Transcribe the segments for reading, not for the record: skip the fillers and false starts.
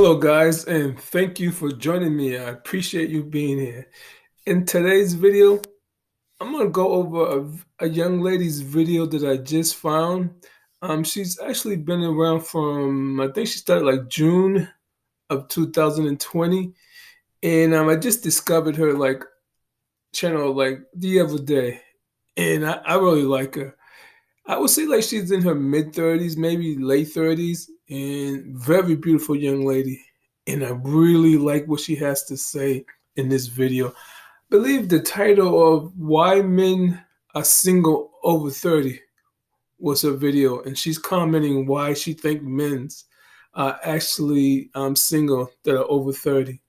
Hello, guys, and thank you for joining me. I appreciate you being here. In today's video, I'm going to go over a young lady's video that I just found. She's actually been around from, I think she started like June of 2020, and I just discovered her like channel like the other day, and I really like her. I would say like she's in her mid 30s, maybe late 30s, and very beautiful young lady. And I really like what she has to say in this video. I believe the title of Why Men Are Single Over 30 was her video, and she's commenting why she think men's are actually single that are over 30.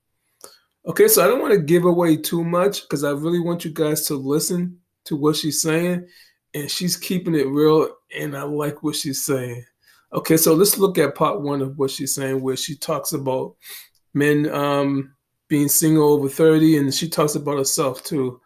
Okay, so I don't want to give away too much because I really want you guys to listen to what she's saying, and she's keeping it real, and I like what she's saying. Okay, so let's look at part one of what she's saying, where she talks about men being single over 30, and she talks about herself too.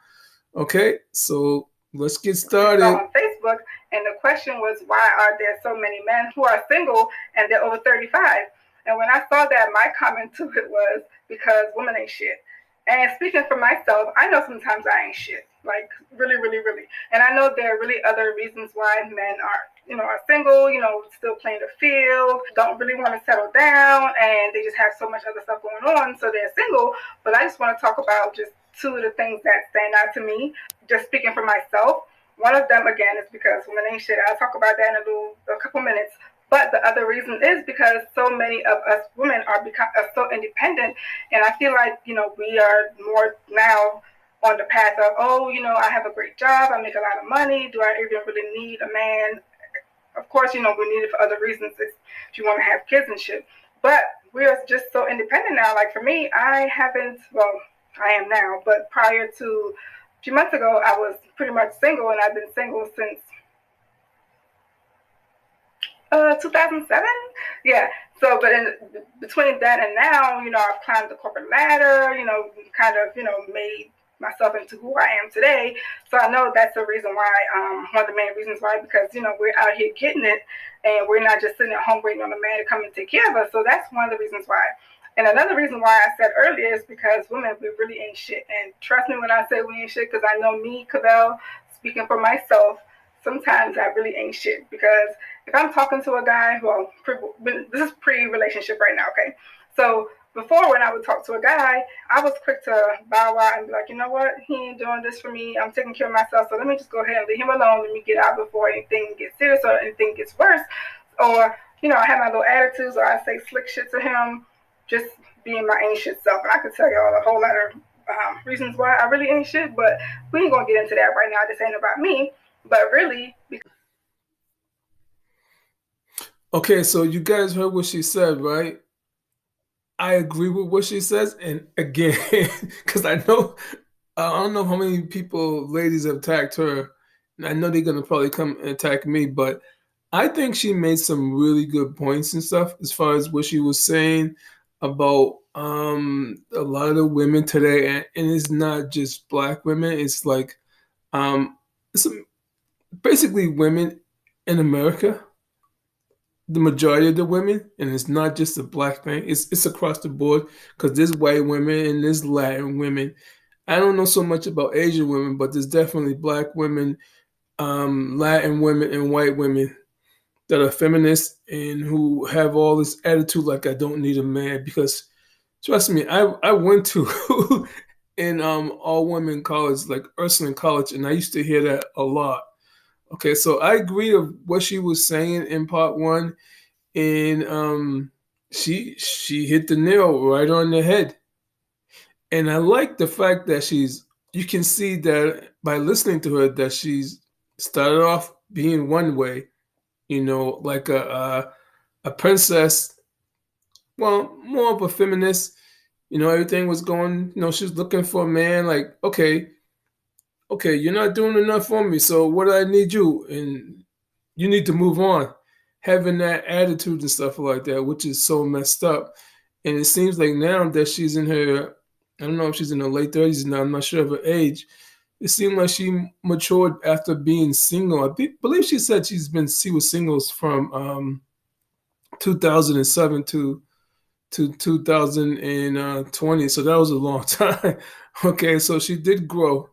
Okay, so let's get Saw started. on Facebook, and the question was, why are there so many men who are single and they're over 35? And when I saw that, my comment to it was because women ain't shit. And speaking for myself, I know sometimes I ain't shit, like really, really, really. And I know there are really other reasons why men are single, still playing the field, don't really want to settle down, and they just have so much other stuff going on, so they're single. But I just want to talk about just two of the things that stand out to me, just speaking for myself. One of them, again, is because women ain't shit. I'll talk about that in a couple minutes. But the other reason is because so many of us women are so independent, and I feel like we are more now on the path of, I have a great job, I make a lot of money. Do I even really need a man? Of course, we need it for other reasons if you want to have kids and shit. But we are just so independent now. Like for me, I haven't. Well, I am now, but prior to a few months ago, I was pretty much single, and I've been single since 2007. Yeah. So, but between that and now, I've climbed the corporate ladder. Kind of, made myself into who I am today. So I know that's the reason why. One of the main reasons why, because we're out here getting it, and we're not just sitting at home waiting on a man to come and take care of us. So that's one of the reasons why. And another reason why I said earlier is because women, we really ain't shit. And trust me when I say we ain't shit, because I know me, Cavell, speaking for myself, sometimes I really ain't shit. Because if I'm talking to a guy, this is pre-relationship right now, okay? So before, when I would talk to a guy, I was quick to bow out and be like, you know what? He ain't doing this for me. I'm taking care of myself. So let me just go ahead and leave him alone. Let me get out before anything gets serious or anything gets worse. Or, I have my little attitudes, or I say slick shit to him, just being my ain't shit self. And I could tell y'all a whole lot of reasons why I really ain't shit, but we ain't gonna get into that right now. This ain't about me, but really. Okay, so you guys heard what she said, right? I agree with what she says, and again, because I don't know how many people, ladies, have attacked her. And I know they're gonna probably come and attack me, but I think she made some really good points and stuff as far as what she was saying about a lot of the women today, and it's not just black women. It's like um, it's basically women in America, the majority of the women, and it's not just a black thing. It's across the board because there's white women and there's Latin women. I don't know so much about Asian women, but there's definitely black women, Latin women, and white women that are feminists and who have all this attitude like I don't need a man because trust me, I went to in all women college like Ursuline College, and I used to hear that a lot. Okay, so I agree of what she was saying in part one, and she hit the nail right on the head. And I like the fact that you can see that by listening to her that she's started off being one way, like a princess, well, more of a feminist. Everything was going, she's looking for a man, like, okay, you're not doing enough for me, so what do I need you? And you need to move on. Having that attitude and stuff like that, which is so messed up. And it seems like now that she's in her, I don't know if she's in her late 30s now, I'm not sure of her age. It seemed like she matured after being single. Believe she said she was singles from 2007 to to 2020. So that was a long time. Okay, so she did grow,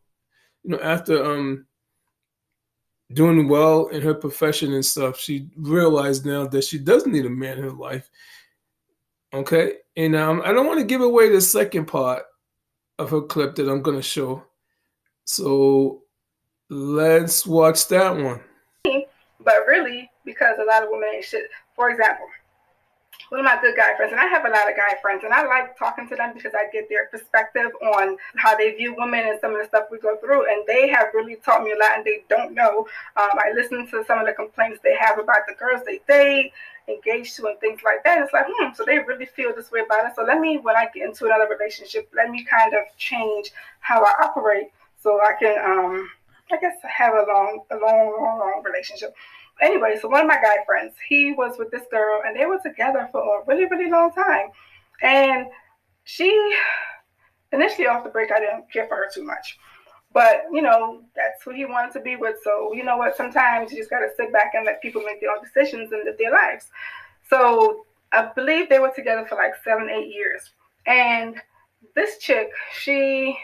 after doing well in her profession and stuff. She realized now that she does need a man in her life. Okay, and I don't want to give away the second part of her clip that I'm gonna show. So let's watch that one. But really, because a lot of women ain't shit. For example, one of my good guy friends, and I have a lot of guy friends, and I like talking to them because I get their perspective on how they view women and some of the stuff we go through, and they have really taught me a lot, and they don't know. I listen to some of the complaints they have about the girls they date, engaged to, and things like that. It's like, so they really feel this way about it. So let me, when I get into another relationship, let me kind of change how I operate so I can, I guess, have a long relationship. Anyway, so one of my guy friends, he was with this girl, and they were together for a really long time. And she initially off the break, I didn't care for her too much. But, that's who he wanted to be with. So, you know what? Sometimes you just got to sit back and let people make their own decisions and live their lives. So I believe they were together for like 7, 8 years. And this chick, she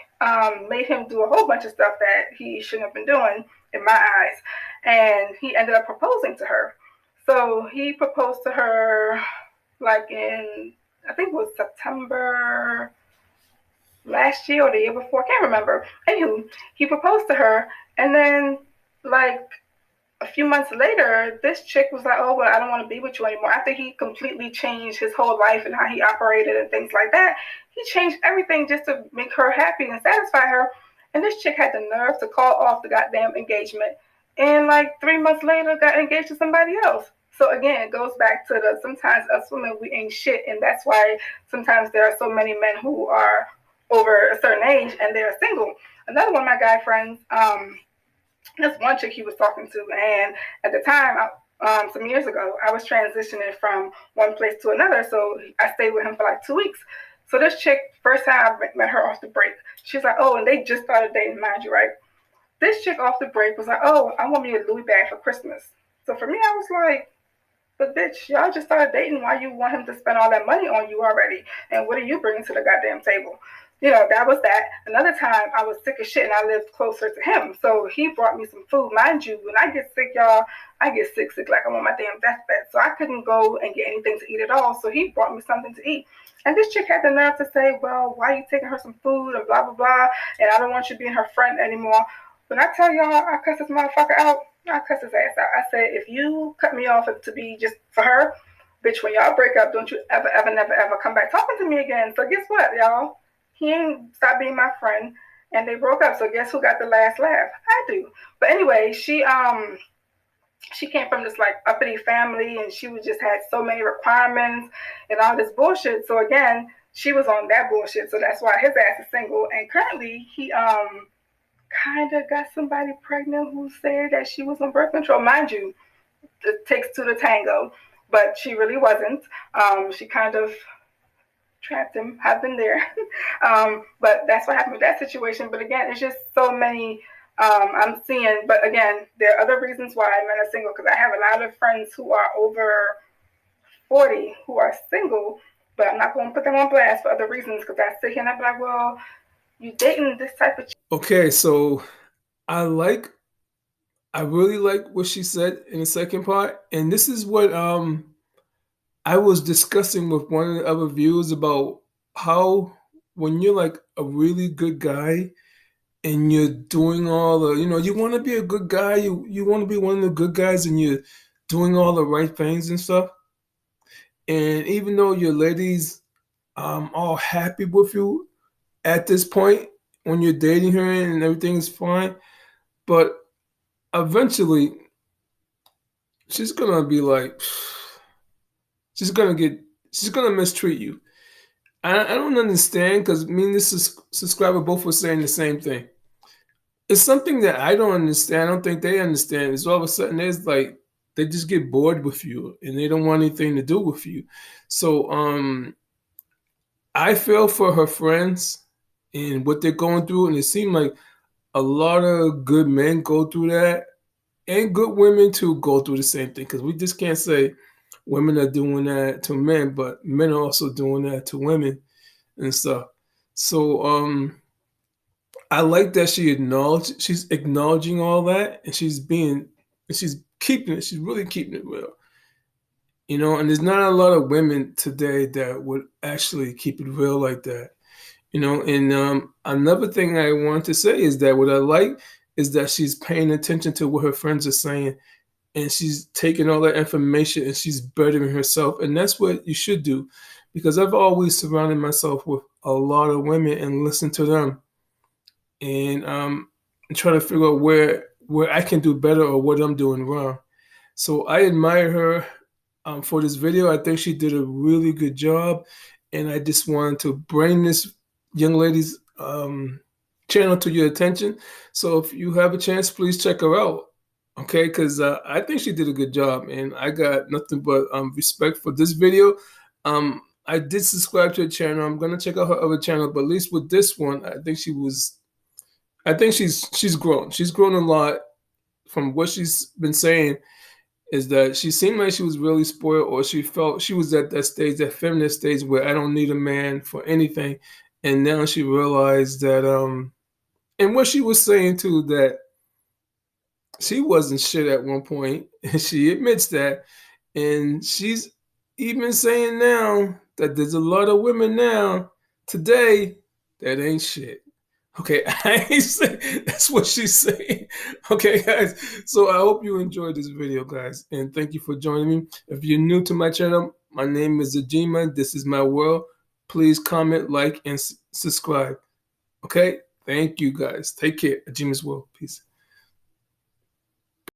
made him do a whole bunch of stuff that he shouldn't have been doing in my eyes. And he ended up proposing to her. So he proposed to her like in, I think it was September last year or the year before, I can't remember. Anywho, he proposed to her, and then like a few months later, this chick was like, "Oh, well, I don't want to be with you anymore." After he completely changed his whole life and how he operated and things like that, he changed everything just to make her happy and satisfy her. And this chick had the nerve to call off the goddamn engagement, and like 3 months later, got engaged to somebody else. So again, it goes back to the sometimes us women we ain't shit, and that's why sometimes there are so many men who are over a certain age and they're single. Another one of my guy friends, this one chick he was talking to, and at the time, some years ago, I was transitioning from one place to another, so I stayed with him for like 2 weeks. So this chick, first time I met her off the break, she's like, "Oh," and they just started dating, mind you, right? This chick off the break was like, "Oh, I want me a Louis bag for Christmas." So for me, I was like, "But bitch, y'all just started dating. Why you want him to spend all that money on you already? And what are you bringing to the goddamn table?" That was that. Another time, I was sick as shit and I lived closer to him. So he brought me some food. Mind you, when I get sick, y'all, I get sick like I'm on my damn deathbed. So I couldn't go and get anything to eat at all. So he brought me something to eat. And this chick had the nerve to say, "Well, why are you taking her some food and blah, blah, blah. And I don't want you being her friend anymore." When I tell y'all I cuss this motherfucker out, I cuss his ass out. I said, "If you cut me off to be just for her, bitch, when y'all break up, don't you ever, ever, never, ever come back talking to me again." So guess what, y'all? He ain't stopped being my friend, and they broke up. So guess who got the last laugh? I do. But anyway, she came from this like uppity family, and she was just had so many requirements and all this bullshit. So again, she was on that bullshit. So that's why his ass is single. And currently, he kind of got somebody pregnant who said that she was on birth control. Mind you, it takes two to tango, but she really wasn't. She kind of trapped him. I've been there. But that's what happened with that situation. But again, it's just so many I'm seeing. But again, there are other reasons why men are single, because I have a lot of friends who are over 40 who are single, but I'm not going to put them on blast for other reasons, because I sit here and I'm like, well, you dating this type of. Okay, so I like I really like what she said in the second part, and this is what I was discussing with one of the other viewers about how when you're like a really good guy and you're doing all the, you want to be a good guy, you want to be one of the good guys, and you're doing all the right things and stuff. And even though your ladies all happy with you at this point when you're dating her and everything's fine, but eventually she's gonna be like, she's gonna get, she's gonna mistreat you. I don't understand, because me and this subscriber both were saying the same thing. It's something that I don't understand. I don't think they understand. It's all of a sudden there's like they just get bored with you and they don't want anything to do with you. So I feel for her friends and what they're going through, and it seemed like a lot of good men go through that, and good women too go through the same thing. Because we just can't say women are doing that to men, but men are also doing that to women and stuff. So I like that she's acknowledging all that, and she's keeping it. She's really keeping it real. And there's not a lot of women today that would actually keep it real like that. And another thing I want to say is that what I like is that she's paying attention to what her friends are saying, and she's taking all that information and she's bettering herself, and that's what you should do, because I've always surrounded myself with a lot of women and listened to them, and try to figure out where I can do better or what I'm doing wrong. So I admire her for this video. I think she did a really good job, and I just wanted to bring this young lady's channel to your attention. So if you have a chance, please check her out. Okay, because I think she did a good job, and I got nothing but respect for this video. I did subscribe to her channel. I'm gonna check out her other channel, but at least with this one, I think she was. I think she's grown. She's grown a lot from what she's been saying, is that she seemed like she was really spoiled, or she felt she was at that stage, that feminist stage where I don't need a man for anything. And now she realized that and what she was saying too, that she wasn't shit at one point, and she admits that. And she's even saying now that there's a lot of women now today that ain't shit. Okay, I ain't saying that's what she's saying. Okay, guys. So I hope you enjoyed this video, guys, and thank you for joining me. If you're new to my channel, my name is Agymah. This is my world. Please comment, like, and subscribe. Okay, thank you, guys. Take care. Agymah's world. Peace.